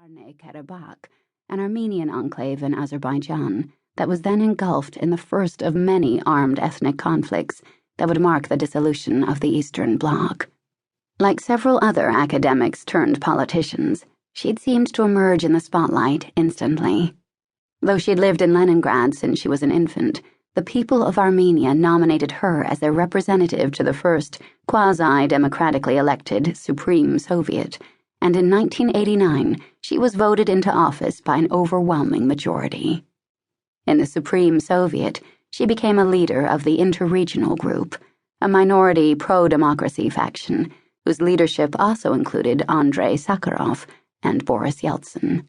Nagorno-Karabakh, an Armenian enclave in Azerbaijan that was then engulfed in the first of many armed ethnic conflicts that would mark the dissolution of the Eastern Bloc. Like several other academics turned politicians, she'd seemed to emerge in the spotlight instantly. Though she'd lived in Leningrad since she was an infant, the people of Armenia nominated her as their representative to the first quasi-democratically elected Supreme Soviet, and in 1989 she was voted into office by an overwhelming majority. In the Supreme Soviet, she became a leader of the Interregional Group, a minority pro-democracy faction whose leadership also included Andrei Sakharov and Boris Yeltsin.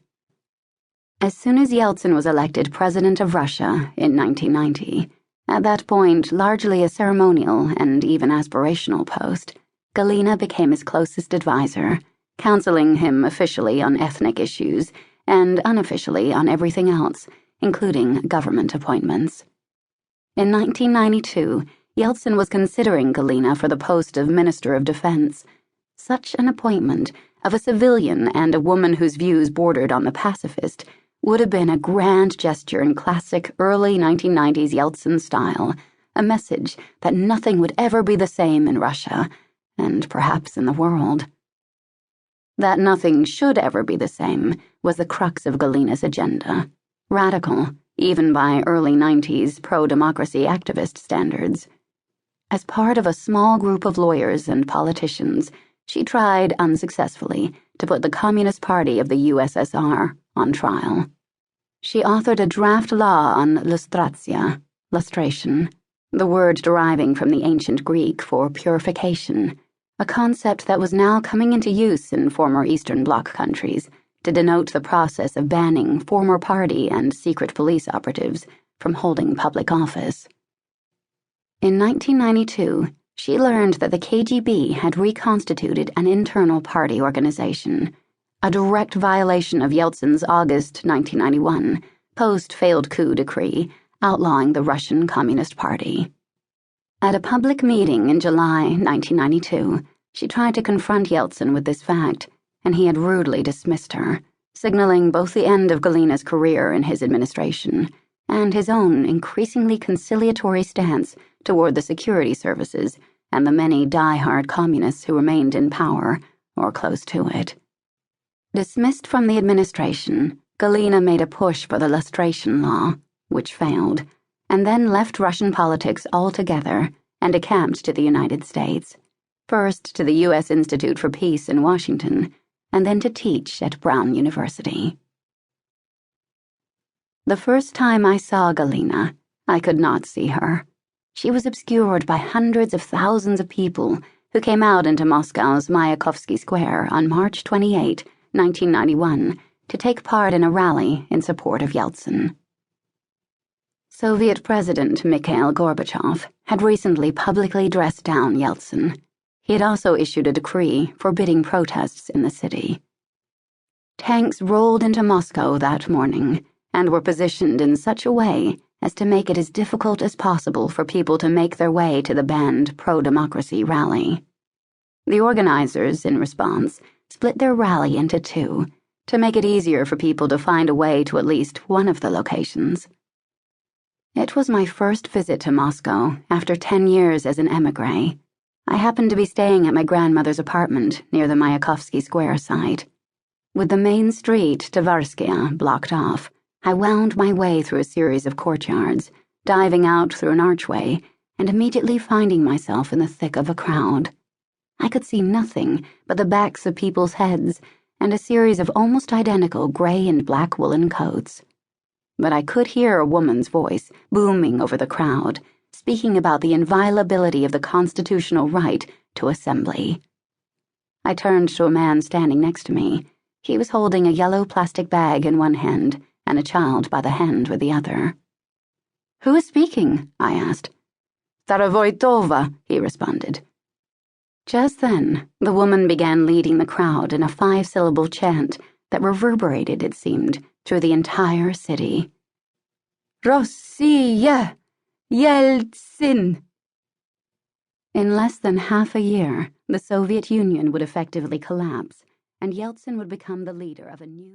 As soon as Yeltsin was elected president of Russia in 1990, at that point largely a ceremonial and even aspirational post, Galina became his closest advisor, counseling him officially on ethnic issues and unofficially on everything else, including government appointments. In 1992, Yeltsin was considering Galina for the post of Minister of Defense. Such an appointment of a civilian and a woman whose views bordered on the pacifist would have been a grand gesture in classic early 1990s Yeltsin style, a message that nothing would ever be the same in Russia, and perhaps in the world. That nothing should ever be the same was the crux of Galina's agenda, radical, even by early 90s pro-democracy activist standards. As part of a small group of lawyers and politicians, she tried, unsuccessfully, to put the Communist Party of the USSR on trial. She authored a draft law on lustratia, lustration, the word deriving from the ancient Greek for purification, a concept that was now coming into use in former Eastern Bloc countries to denote the process of banning former party and secret police operatives from holding public office. In 1992, she learned that the KGB had reconstituted an internal party organization, a direct violation of Yeltsin's August 1991 post-failed coup decree outlawing the Russian Communist Party. At a public meeting in July 1992, she tried to confront Yeltsin with this fact, and he had rudely dismissed her, signaling both the end of Galina's career in his administration and his own increasingly conciliatory stance toward the security services and the many die-hard communists who remained in power or close to it. Dismissed from the administration, Galina made a push for the lustration law, which failed, and then left Russian politics altogether and decamped to the United States, first to the U.S. Institute for Peace in Washington, and then to teach at Brown University. The first time I saw Galina, I could not see her. She was obscured by hundreds of thousands of people who came out into Moscow's Mayakovsky Square on March 28, 1991, to take part in a rally in support of Yeltsin. Soviet President Mikhail Gorbachev had recently publicly dressed down Yeltsin. He had also issued a decree forbidding protests in the city. Tanks rolled into Moscow that morning and were positioned in such a way as to make it as difficult as possible for people to make their way to the banned pro-democracy rally. The organizers, in response, split their rally into two to make it easier for people to find a way to at least one of the locations. It was my first visit to Moscow after 10 years as an émigré. I happened to be staying at my grandmother's apartment near the Mayakovsky Square site. With the main street, Tverskia, blocked off, I wound my way through a series of courtyards, diving out through an archway and immediately finding myself in the thick of a crowd. I could see nothing but the backs of people's heads and a series of almost identical gray and black woolen coats. But I could hear a woman's voice booming over the crowd, speaking about the inviolability of the constitutional right to assembly. I turned to a man standing next to me. He was holding a yellow plastic bag in one hand and a child by the hand with the other. "Who is speaking?" I asked. "Starovoitova," he responded. Just then, the woman began leading the crowd in a 5-syllable chant that reverberated, it seemed, through the entire city. "Россия! Yeltsin!" In less than half a year, the Soviet Union would effectively collapse, and Yeltsin would become the leader of a new